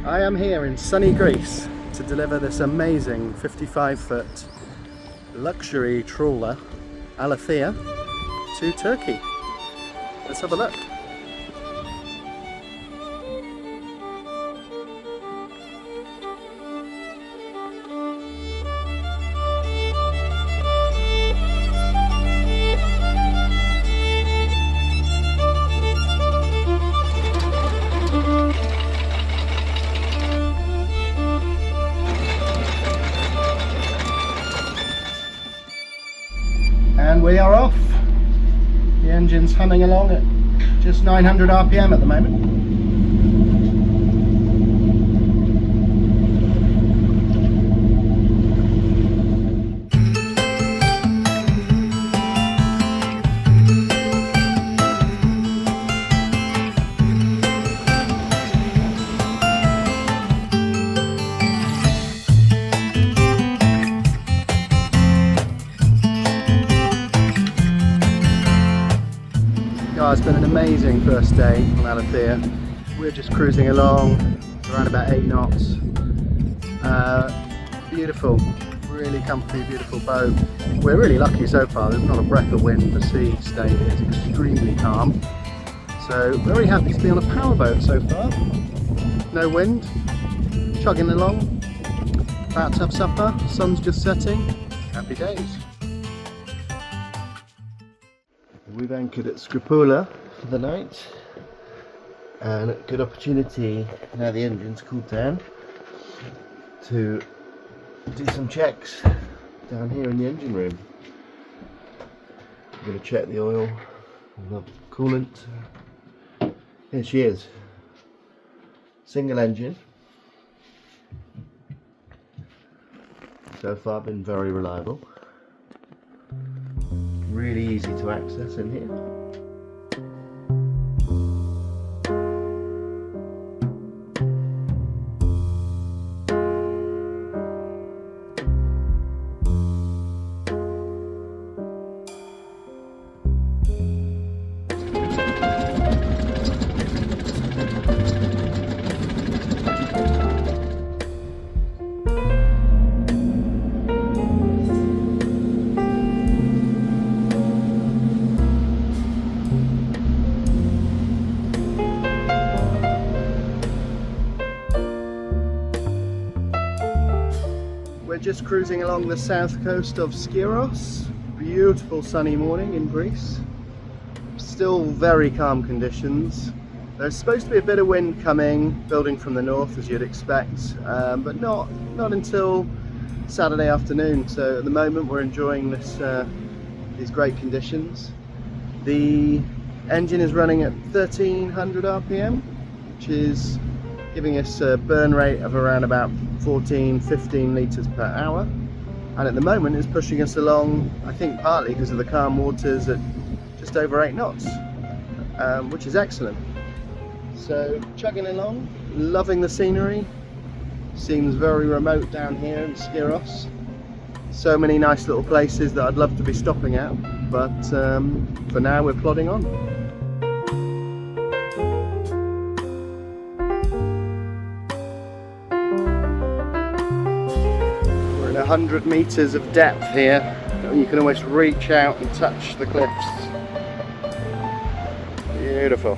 I am here in sunny Greece to deliver this amazing 55-foot luxury trawler, Alethea, to Turkey. Let's have a look. And we are off. The engine's humming along at just 900 RPM at the moment. It's been an amazing first day on Alethea. We're just cruising along around about 8 knots. Beautiful, really comfy, beautiful boat. We're really lucky so far. There's not a breath of wind. The sea state is extremely calm. So very happy to be on a powerboat so far. No wind, chugging along. About to have supper. Sun's just setting. Happy days. We've anchored at Scripula for the night, and a good opportunity, now the engine's cooled down, to do some checks down here in the engine room. I'm going to check the oil and the coolant. Here she is. Single engine. So far been very reliable. Really easy to access in here. We're just cruising along the south coast of Skiathos. Beautiful sunny morning in Greece. Still very calm conditions. There's supposed to be a bit of wind coming, building from the north as you'd expect, but not until Saturday afternoon. So at the moment we're enjoying these great conditions. The engine is running at 1300 RPM, which is giving us a burn rate of around about 14-15 litres per hour, and at the moment it's pushing us along, I think partly because of the calm waters, at just over 8 knots, which is excellent. So chugging along, loving the scenery. Seems very remote down here in Skiathos. So many nice little places that I'd love to be stopping at, but for now we're plodding on. We're in 100 meters of depth here. You can almost reach out and touch the cliffs. Beautiful.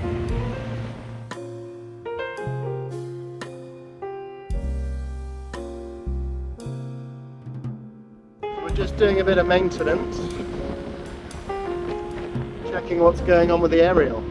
We're just doing a bit of maintenance, checking what's going on with the aerial.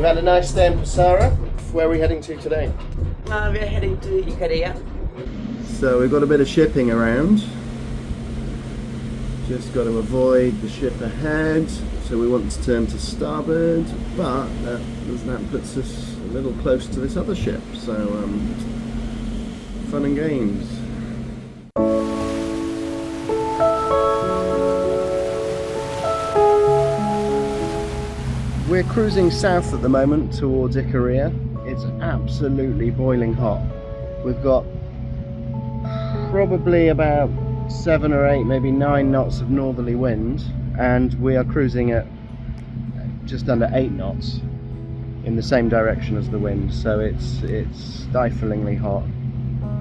had a nice day in Pesara. Where are we heading to today? We're heading to Icaria. So we've got a bit of shipping around. Just got to avoid the ship ahead. So we want to turn to starboard, but that puts us a little close to this other ship. So fun and games. We're cruising south at the moment towards Icaria. It's absolutely boiling hot. We've got probably about 7 or 8, maybe 9 knots of northerly wind, and we are cruising at just under 8 knots in the same direction as the wind, so it's stiflingly hot.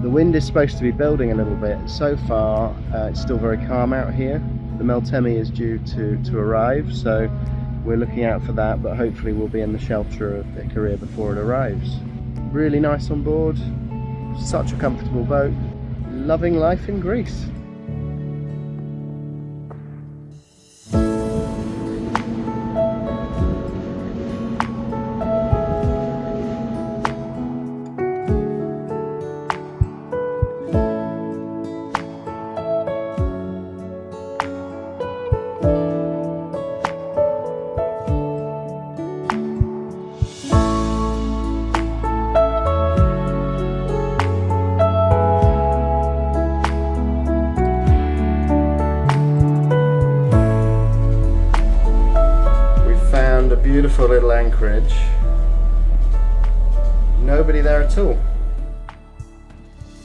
The wind is supposed to be building a little bit. So far it's still very calm out here. The Meltemi is due to arrive, so we're looking out for that, but hopefully we'll be in the shelter of Icaria before it arrives. Really nice on board, such a comfortable boat, loving life in Greece. Beautiful little Anchorage. Nobody there at all.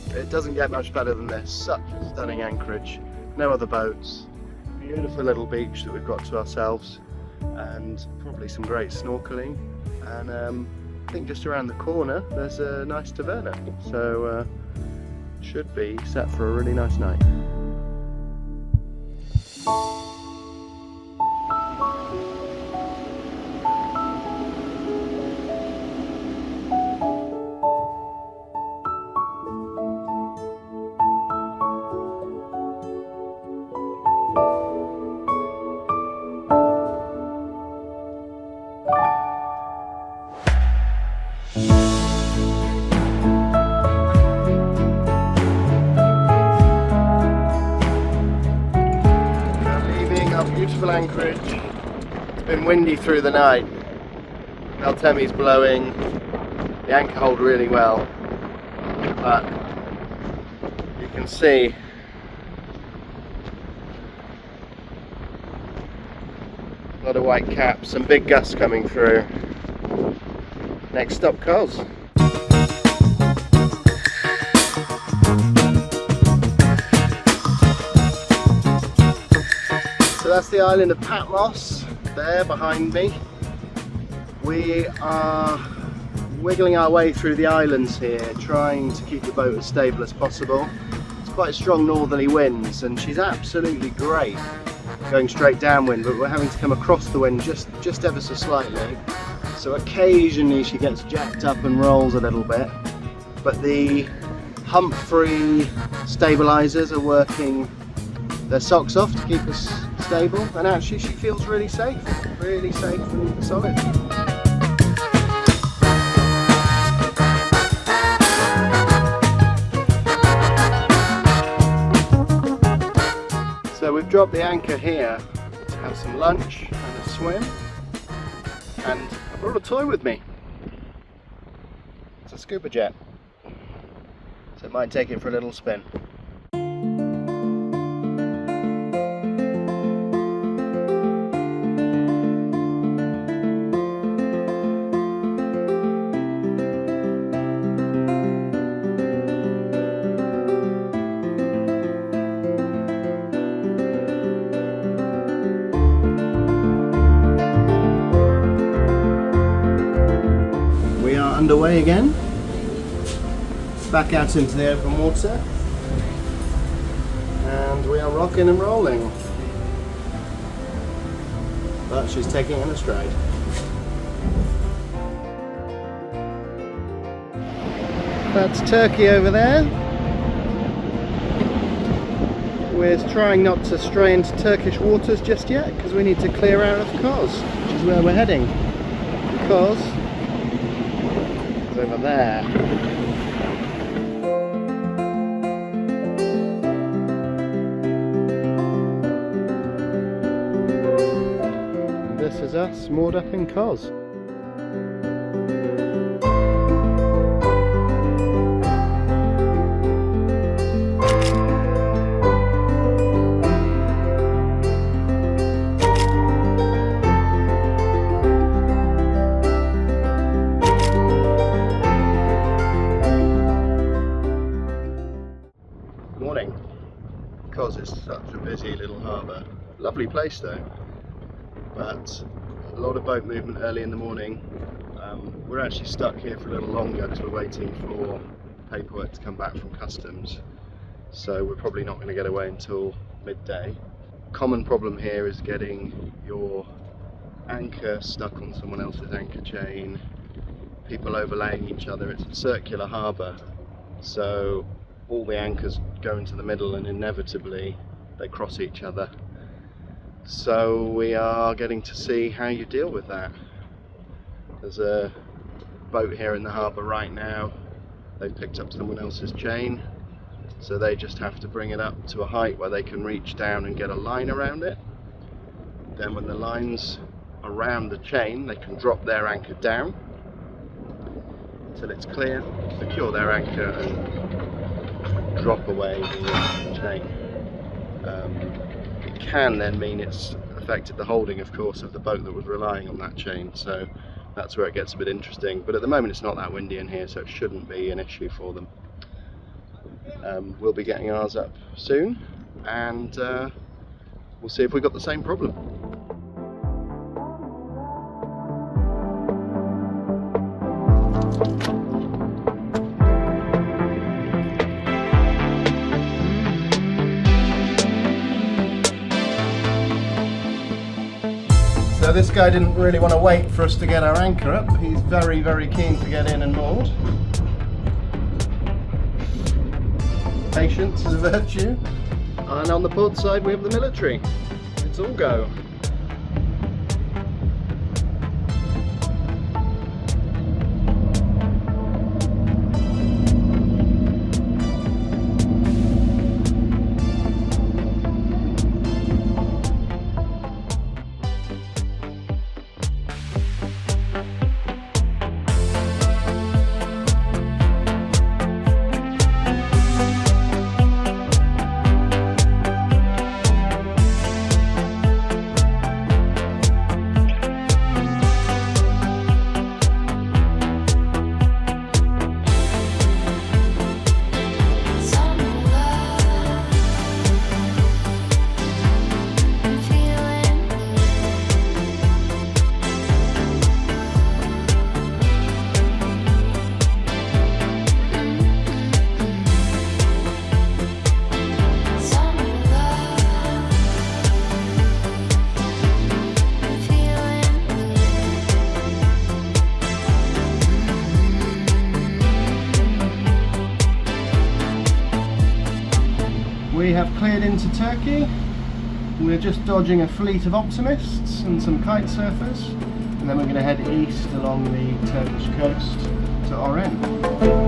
It doesn't get much better than this. Such a stunning Anchorage. No other boats. Beautiful little beach that we've got to ourselves, and probably some great snorkeling. And I think just around the corner there's a nice taverna. So should be set for a really nice night. Beautiful Anchorage. It's been windy through the night. Meltemi's blowing. The anchor hold really well, but you can see a lot of white caps, some big gusts coming through. Next stop, Cos. So that's the island of Patmos, there behind me. We are wiggling our way through the islands here, trying to keep the boat as stable as possible. It's quite strong northerly winds, and she's absolutely great going straight downwind, but we're having to come across the wind just ever so slightly. So occasionally she gets jacked up and rolls a little bit, but the hump-free stabilizers are working their socks off to keep us stable, and actually she feels really safe and solid. So we've dropped the anchor here to have some lunch and a swim, and I brought a toy with me. It's a scuba jet, so I might take it for a little spin. Underway again, back out into the open water, and we are rocking and rolling, but she's taking it in a stride. That's Turkey over there. We're trying not to stray into Turkish waters just yet because we need to clear out of Kos, which is where we're heading, because over there. This is us moored up in Cos. Morning. Cos is such a busy little harbour. Lovely place though, but a lot of boat movement early in the morning. We're actually stuck here for a little longer because we're waiting for paperwork to come back from customs, so we're probably not going to get away until midday. Common problem here is getting your anchor stuck on someone else's anchor chain, people overlaying each other. It's a circular harbour, so all the anchors go into the middle and inevitably they cross each other. So we are getting to see how you deal with that. There's a boat here in the harbour right now. They've picked up someone else's chain, so they just have to bring it up to a height where they can reach down and get a line around it. Then when the line's around the chain, they can drop their anchor down until it's clear, secure their anchor and drop away the chain. It can then mean it's affected the holding, of course, of the boat that was relying on that chain, so that's where it gets a bit interesting. But at the moment it's not that windy in here, so it shouldn't be an issue for them. We'll be getting ours up soon, and we'll see if we've got the same problem. So this guy didn't really want to wait for us to get our anchor up. He's very, very keen to get in and moored. Patience is a virtue. And on the port side we have the military. It's all go. We have cleared into Turkey. We're just dodging a fleet of optimists and some kite surfers, and then we're going to head east along the Turkish coast to Oren.